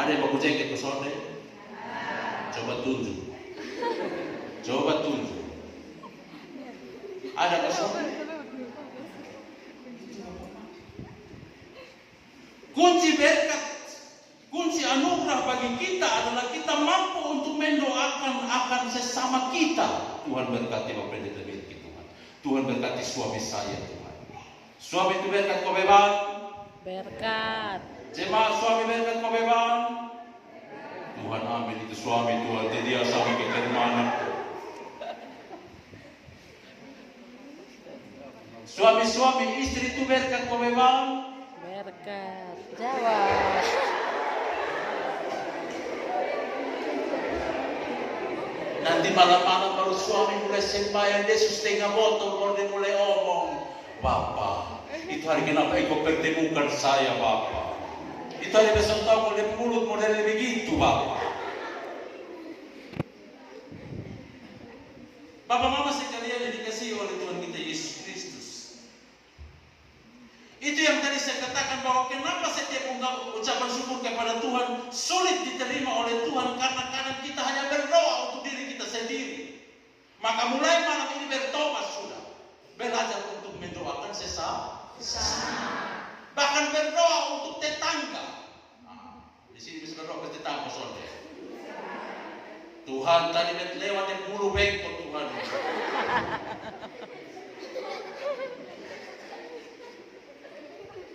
Ada yang baku jengket ke sore? Coba tunjuk. Coba tunjuk. Ada ke sore? Kunci berkat, kunci anugerah bagi kita adalah kita mampu untuk mendoakan akan sesama kita. Tuhan berkati Bapak Pendeta Wilky Tuhan. Tuhan berkati suami saya Tuhan. Suami itu berkat kau beban. Berkat. Jemaat suami berkat kau beban. Tuhan amin itu suami Tuhan. Dia sampai ke kemana? Suami-suami istri itu berkat kau beban. Berkat. Jawab. Nanti malam-malam baru suami mulai sembahyang Yesus setengah botol baru dia mulai omong. Bapak, itu hari kenapa engkau pertemukan saya Bapak? Itu hari besok tahu kalau dia mulut model begitu Bapak. Bapak mama sekalian yang dikasihi oleh Tuhan kita Yesus Kristus. Itu yang tadi saya katakan bahwa kenapa setiap ucapan syukur kepada Tuhan sulit diterima oleh Tuhan karena kadang kita hanya berdoa untuk diri kita sendiri. Maka mulai malam ini bertobat sudah. Belajar untuk mendoakan sesama. Bahkan berdoa untuk tetangga. Nah, di sini bisa berdoa ke tetangga saudara. Tuhan tadi lewat yang mulu bengkok Tuhan.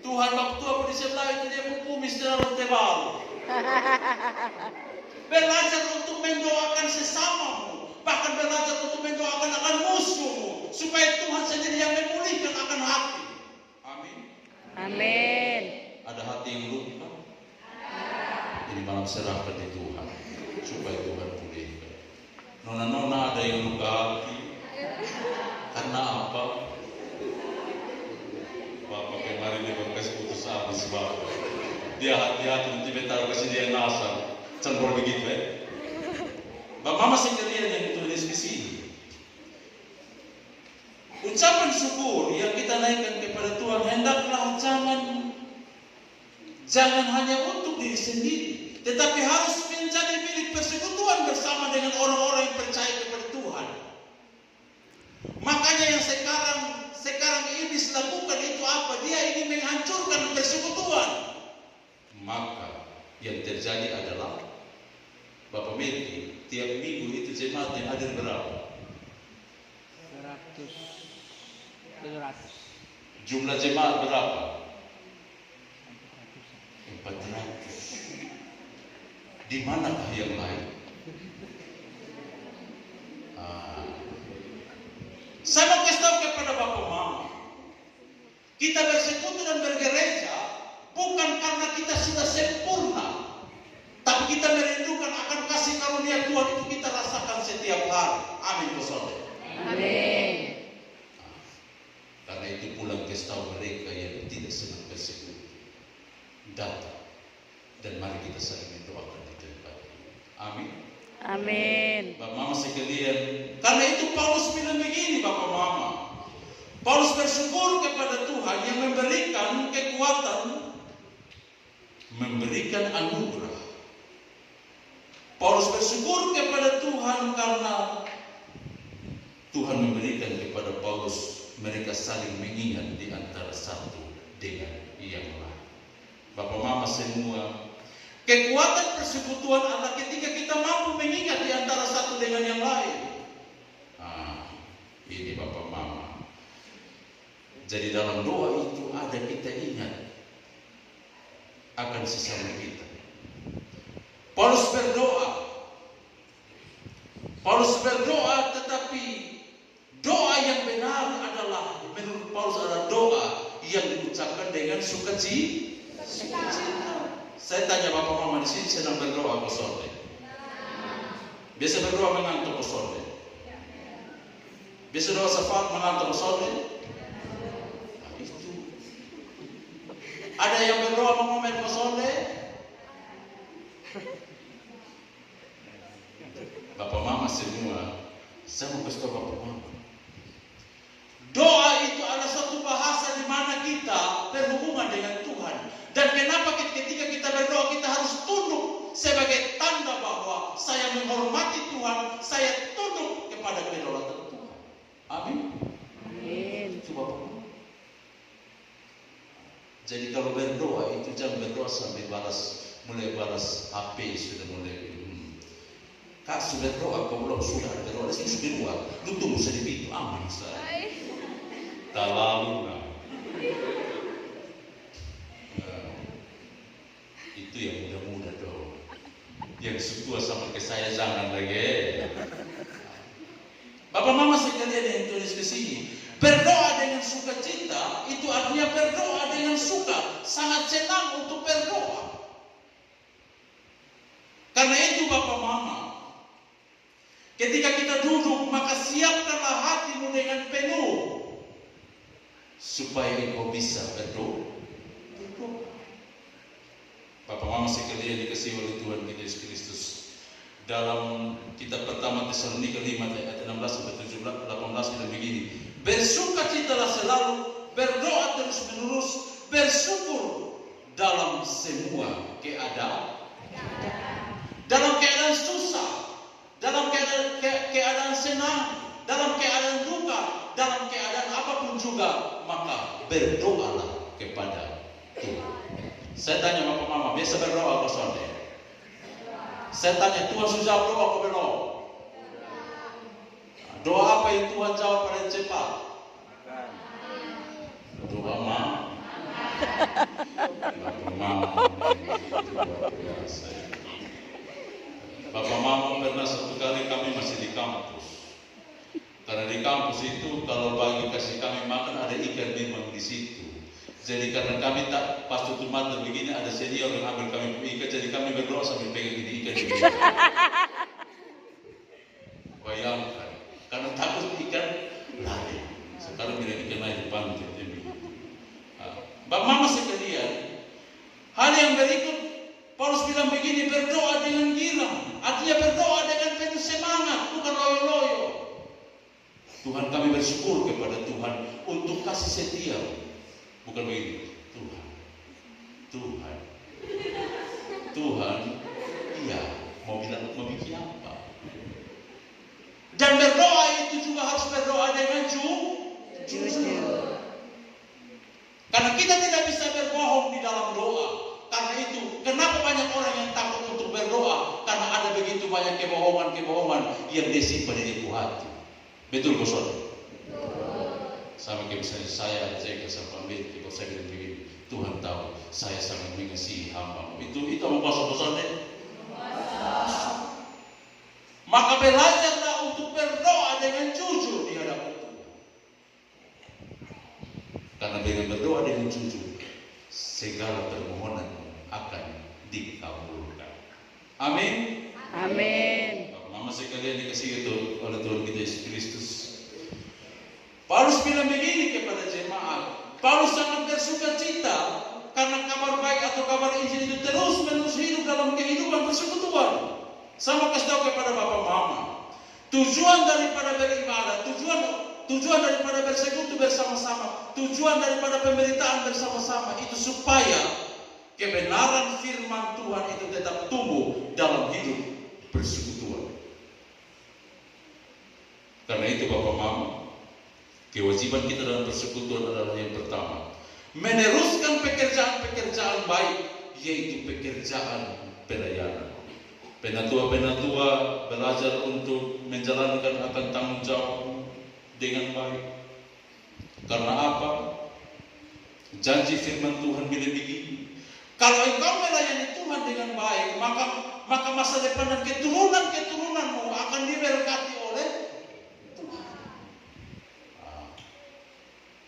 Tuhan waktu aku di sebelah itu dia kumis terlalu tebal. Belajar untuk mendoakan sesamamu, bahkan belajar untuk mendoakan akan musuhmu, supaya Tuhan sendiri yang memulihkan akan hati. Amin. Amin. Ada hati yang luka. Jadi malam serahkan di Tuhan, supaya Tuhan pulihkan. Nona-nona ada yang luka hati. Karena apa? Bapak kemarin dia berkasih putus asa sebab dia hati-hati nanti bentar kasih dia nasar. Cembur begitu ya. Bapak mama sekalian yang ditulis di sini. Ucapan syukur yang kita naikkan kepada Tuhan hendaklah jangan hanya untuk diri sendiri, tetapi harus menjadi milik persekutuan bersama dengan orang-orang yang percaya kepada Tuhan. Makanya yang sekarang iblis lakukan itu apa? Dia ingin menghancurkan persekutuan. Maka yang terjadi adalah Bapak Wilky, tiap minggu itu jemaat yang hadir berapa? 700. Jumlah jemaat berapa? 400. Di manakah yang lain? Saya mau kasih tahu kepada Bapak Mama, kita bersekutu dan bergereja bukan karena kita sudah sempurna, tapi kita merindukan akan kasih karunia Tuhan itu kita rasakan setiap hari. Amin, saudara. Amin. Karena itu pulang kasih tahu mereka yang tidak senang bersekutu, datang dan mari kita saling mendoakan di tempat ini. Amin. Amin. Bapak Mama sekalian, karena itu Paulus bilang begini, Bapak Mama. Paulus bersyukur kepada Tuhan yang memberikan kekuatan, memberikan anugerah. Paulus bersyukur kepada Tuhan karena Tuhan memberikan kepada Paulus, mereka saling mengingat di antara satu dengan yang lain. Bapak Mama semua, kekuatan persekutuan adalah ketika kita mampu mengingat di antara satu dengan yang lain. Ini Bapak Mama. Jadi dalam doa itu ada kita ingat akan sesama kita. Paulus berdoa, tetapi doa yang benar adalah menurut Paulus adalah doa yang diucapkan dengan sukacita. Saya tanya Bapak Mama di sini sedang berdoa apa sore? Biasa berdoa mengantuk sore. Biasa doa syafaat mengantuk sore. Itu. Ada yang berdoa mengomen sore? Bapak Mama semua, saya mau kasih tahu Bapak Mama. Doa itu adalah suatu bahasa di mana kita berhubungan dengan Tuhan. Dan kenapa ketika kita berdoa kita harus tunduk berdoa sambil mulai balas HP sudah mulai. Kak sudah doa, kau belum sudah berdoa, sudah di luar. Lu tunggu saya di pintu, aman Ustaz. Tak lalu nah. Itu yang muda-muda dong. Yang setua sama ke saya jangan lagi. Bapak mama sekalian yang tulis ke sini, berdoa dengan sukacita itu artinya berdoa dengan suka, sangat senang untuk berdoa. Karena itu Bapak mama, ketika kita duduk maka siapkanlah hatimu dengan penuh supaya engkau bisa berdoa. Bapak mama sekalian dikasihi oleh Tuhan kita Yesus Kristus. Dalam kitab pertama Tesalonika 5 ayat 16 sampai 18 kita begini. Bersukacitalah selalu, berdoa terus menerus, bersyukur dalam semua keadaan. Dalam keadaan susah, dalam keadaan senang, dalam keadaan duka, dalam keadaan apapun juga, maka berdoalah kepada Tuhan. Saya tanya Bapak Mama, biasa berdoa apa Sonde? Saya tanya, Tuhan sudah jawab doa apa belum? Doa apa yang Tuhan jawab paling cepat? Doa Mama. Bapak Mama, luar biasa. Bapak Mama pernah satu kali kami masih di kampus. Karena di kampus itu kalau pagi kasih kami makan ada ikan memang di situ. Jadi karena kami tak pas tutup mata begini ada senior yang ambil kami ikan, jadi kami berdoa sambil pegang ini ikan. Bayangkan, karena takut ikan lari. Sekarang bila ikan lain di pantai. Bapak Mama sekalian, hal yang berikut Paulus bilang begini, berdoa dengan girang. Artinya berdoa dengan penuh semangat, bukan loyo-loyo. Tuhan kami bersyukur kepada Tuhan untuk kasih setia. Bukan begini, Tuhan, iya, mau bikin apa? Dan berdoa itu juga harus berdoa dengan jujur. Karena kita tidak bisa berbohong di dalam doa. Karena itu, kenapa banyak orang yang takut untuk berdoa? Karena ada begitu banyak kebohongan yang disimpan di dalam hati. Betul, Bos? Sama kayak misalnya saya ada jaga sama pemilik, kalau saya bilang begini, Tuhan tahu saya sangat mengasihi hamba. Itu mau kosong deh. Maka belajarlah untuk berdoa dengan jujur di hadapan Tuhan. Karena dengan berdoa dengan jujur, segala permohonan akan dikabulkan. Amin. Amin. Mama sekalian dikasihi itu oleh Tuhan kita Yesus Kristus. Paulus bilang begini kepada jemaat. Paulus sangat bersuka cita karena kabar baik atau kabar Injil itu terus menerus hidup dalam kehidupan persekutuan. Sama kasih tahu kepada Bapak Mama. Tujuan daripada beribadah, tujuan daripada bersekutu bersama-sama, tujuan daripada pemberitaan bersama-sama itu supaya kebenaran firman Tuhan itu tetap tumbuh dalam hidup persekutuan. Karena itu Bapak Mama, kewajiban kita dalam persekutuan adalah yang pertama, meneruskan pekerjaan-pekerjaan baik, yaitu pekerjaan pelayanan. Penatua-penatua belajar untuk menjalankan akan tanggung jawab dengan baik. Karena apa? Janji firman Tuhan bila begini, kalau engkau melayani Tuhan dengan baik, maka masa depan dan keturunanmu akan diberkati oleh Tuhan.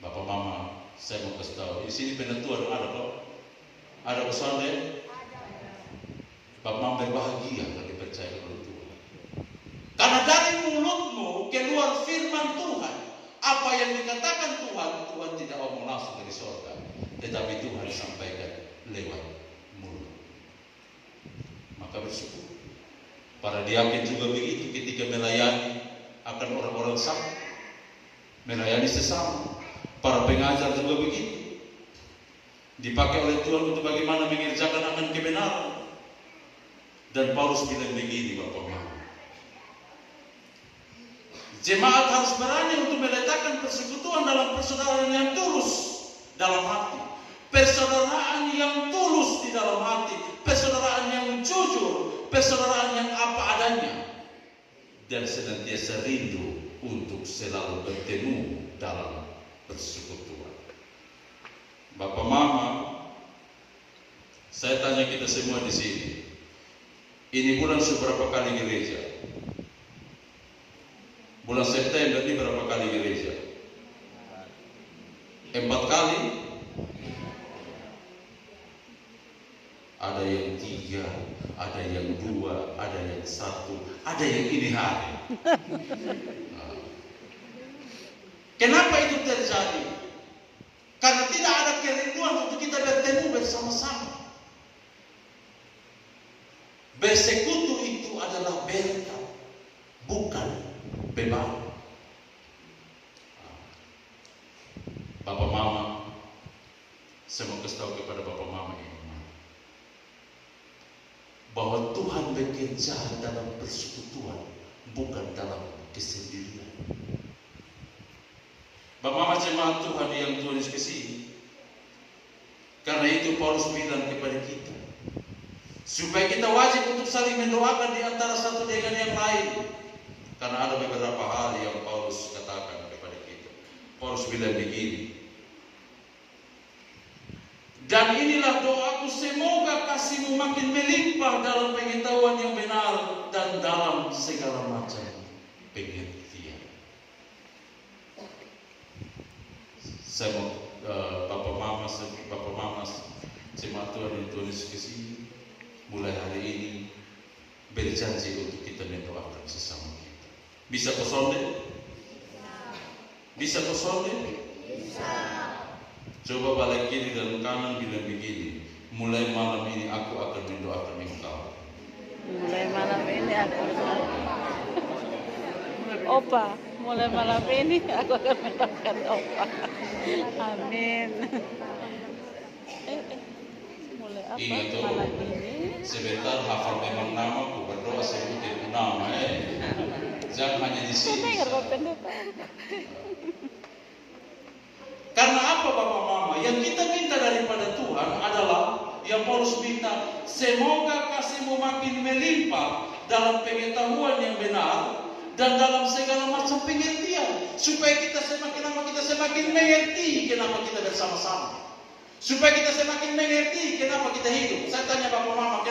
Bapak Mama, saya mau kasih tahu, di sini penatua ada kok? Ada pesan deh? Bapak Mama berbahagia kalau dipercaya oleh Tuhan. Karena dari mulutmu keluar firman Tuhan. Apa yang dikatakan Tuhan tidak omong langsung dari surga, tetapi Tuhan sampaikan lewat mulut. Maka bersyukur. Para diaken juga begitu ketika melayani akan orang-orang sama, melayani sesama. Para pengajar juga begitu, dipakai oleh Tuhan untuk bagaimana mengerjakan akan kebenaran. Dan Paulus bilang begini, Bapak Mama, jemaat harus berani untuk meletakkan persekutuan dalam persaudaraan yang tulus dalam hati, persaudaraan yang tulus di dalam dalam hati, persaudaraan yang jujur, persaudaraan yang apa adanya, dan senantiasa rindu untuk selalu bertemu dalam persekutuan. Bapak Mama, saya tanya kita semua di sini, ini bulan seberapa kali gereja? Bulan September ini berapa kali gereja? 4 kali? Ada yang 3, ada yang 2, ada yang 1, ada yang ini hari. Kenapa itu terjadi? Karena tidak ada kerinduan untuk kita bertemu bersama-sama. Bersekutu itu adalah berkat, bukan beban. Bapak Mama, saya mau kasih tahu kepada Bapak Mama ini, bahwa Tuhan bekerja dalam persekutuan, bukan dalam kesendirian. Bapak Mama jemaat Tuhan yang Tuhan Yesus kasih, karena itu Paulus bilang kepada kita, supaya kita wajib untuk saling mendoakan di antara satu dengan yang lain. Karena ada beberapa hal yang Paulus katakan kepada kita. Paulus bilang begini, dan inilah doaku, semoga kasihmu makin melimpah dalam pengetahuan yang benar dan dalam segala macam pengertian. Saya mau Bapak Mama, jemaat Tuhan yang Tuhan Yesus kasih, mulai hari ini berjanji untuk kita mendoakan sesama kita. Bisa kosonde? Bisa kosonde? Bisa. Coba balik kiri dan kanan bilang begini, mulai malam ini aku akan mendoakan engkau. Mulai malam ini aku Opa, mulai malam ini aku akan mendoakan Opa. Amin. Mulai apa Ingat tuh, malam ini? sebentar hafal memang namaku, berdoa sebutin nama Jangan hanya di sini. Karena apa Bapak Mama? Yang kita minta daripada Tuhan adalah yang Paulus minta, semoga kasihmu makin melimpah dalam pengetahuan yang benar dan dalam segala macam pengertian, supaya kita semakin lama kita semakin mengerti kenapa kita bersama-sama, supaya kita semakin mengerti kenapa kita hidup. Saya tanya Bapak Mama,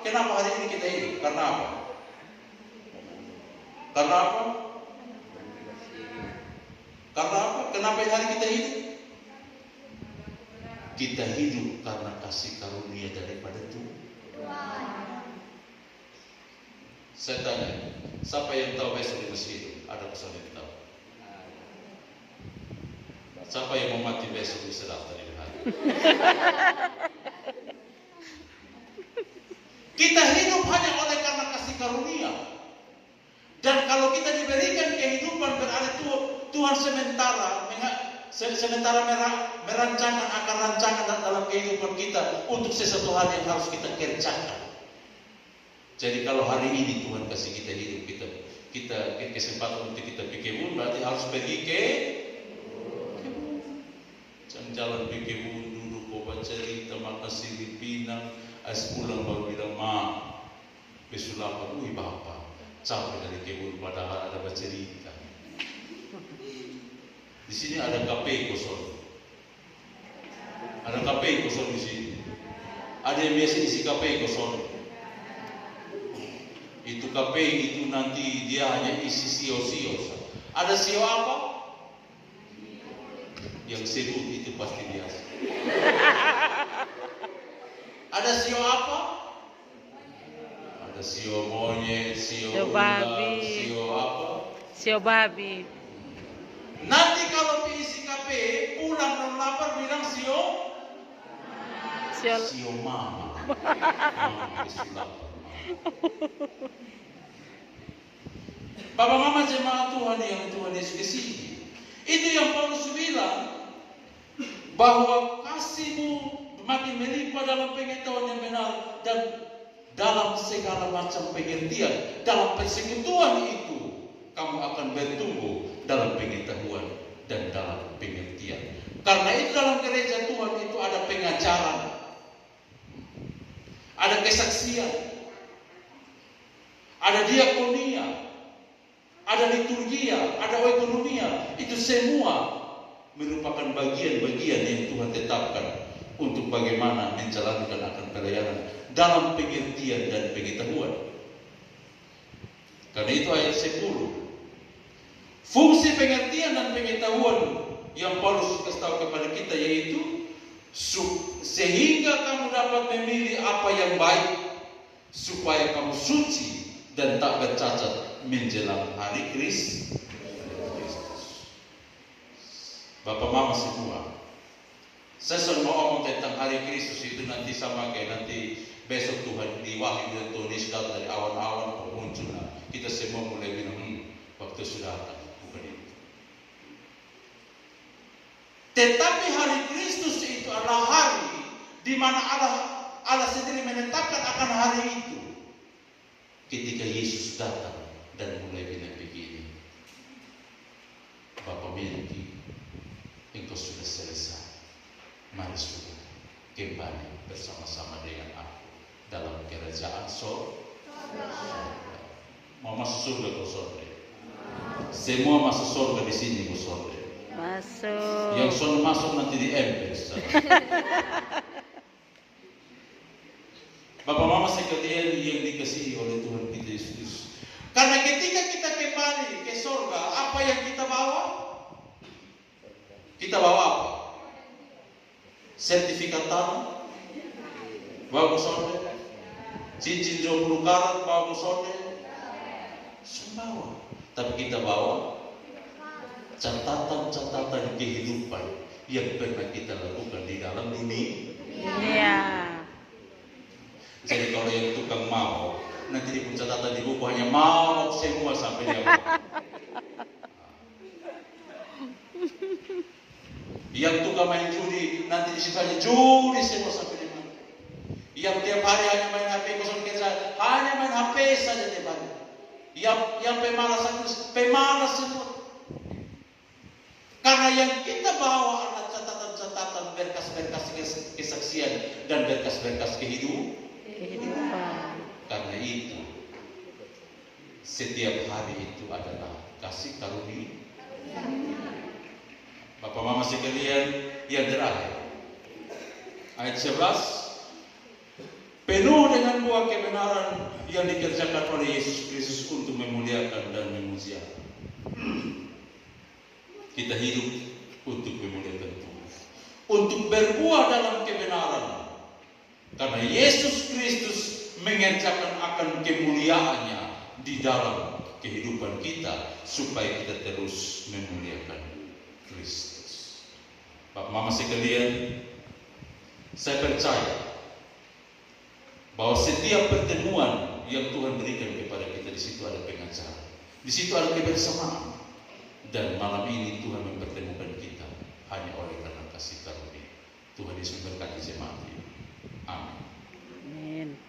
kenapa hari ini kita hidup? Karena apa? Karena apa? Karena apa? Kenapa hari kita hidup? Kita hidup karena kasih karunia daripada Tuhan. Saya tanya, siapa yang tahu besok di masjid hidup? Ada pesan yang tahu? Siapa yang mau mati besok bisa daftar di hari? Kita hidup hanya oleh karena kasih karunia. Dan kalau kita diberikan kehidupan, berarti Tuhan sementara merancangkan akan rancangan dalam kehidupan kita untuk sesuatu hal yang harus kita kerjakan. Jadi kalau hari ini Tuhan kasih kita hidup, kita kesempatan untuk kita pergi kebun, berarti harus pergi ke jalan pergi kebun, duduk bawa cerita, makan sirip pinang, pulang baru bilang besulapan, Bapak capek dari kebun, padahal ada bercerita. Di sini ada kafe kosong. Ada kafe kosong di sini. Ada yang biasa isi kafe kosong. Itu kafe itu nanti dia hanya isi sio-sio. Ada sio apa? Yang sebut itu pasti biasa. Ada sio apa? Ada sio monyet, sio ular, sio apa? Sio babi. Nanti kalau isi kafe pulang dan lapar bilang sio mama. Bapak Mama jemaat Tuhan yang Tuhan Yesus kasih. Itu yang Paulus bilang, bahwa kasihmu makin melimpah dalam pengetahuan yang benar dan dalam segala macam pengertian. Dalam persekutuan itu kamu akan bertumbuh dalam pengetahuan dan dalam pengertian. Karena itu dalam gereja Tuhan itu ada pengajaran. ada kesaksian, ada diakonia, ada liturgia, ada oikonomia. Itu semua merupakan bagian-bagian yang Tuhan tetapkan untuk bagaimana menjalankan akan pelayanan dalam pengertian dan pengetahuan. Karena itu ayat 10. Fungsi pengertian dan pengetahuan yang Paulus kasih tahu kepada kita yaitu sehingga kamu dapat memilih apa yang baik, supaya kamu suci dan tak bercacat menjelang hari Kristus. Bapak Mama semua, saya selalu mau ngomong tentang hari Kristus itu nanti sama kayak nanti besok Tuhan di Wahyu dan tulis dari awan-awan muncul. Kita semua mulai bilang waktu sudah datang. Bukan itu. Tetapi hari Kristus itu adalah hari di mana Allah sendiri menetapkan akan hari itu. Ketika Yesus datang dan mulai bilang begini, Bapa miliki, engkau sudah selesai. Mari sudah kembali bersama-sama dengan aku dalam kerajaan surga. Mau masuk surga kau surga? Semua masuk surga di sini kau surga. Masuk. Yang sudah masuk nanti di ember. Bapak Mama sekalian yang dikasihi oleh Tuhan kita Yesus. Karena ketika kita kembali ke surga, apa yang kita bawa? Kita bawa apa? Sertifikat tanah? Bawa surga? Cincin 20 karat bawa surga? Semua. Tapi kita bawa catatan-catatan kehidupan yang pernah kita lakukan di dalam dunia. Iya. Jadi kalau yang tukang mau, nanti di catatan di buku hanya mau semua sampai dia mau. Yang tukang main judi, nanti di situ hanya judi semua sampai dia mau. Yang tiap hari hanya main HP, kosong kerja, hanya main HP saja tiap hari. Yang pemalas semua. Karena yang kita bawa adalah catatan-catatan, berkas-berkas kesaksian dan berkas-berkas kehidupan. Karena itu setiap hari itu adalah kasih karunia. Bapak Mama sekalian, yang terakhir ayat 11, penuh dengan buah kebenaran yang dikerjakan oleh Yesus Kristus untuk memuliakan dan memuji Allah. Kita hidup untuk memuliakan Tuhan, untuk berbuah dalam kebenaran. Karena Yesus Kristus mengerjakan akan kemuliaannya di dalam kehidupan kita, supaya kita terus memuliakan Kristus. Bapak Mama sekalian, saya percaya bahwa setiap pertemuan yang Tuhan berikan kepada kita, di situ ada pengacara, di situ ada kebersamaan. Dan malam ini Tuhan mempertemukan kita hanya oleh karena kasih karunia. Tuhan Yesus memberkati jemaat ini. Amin. Amin.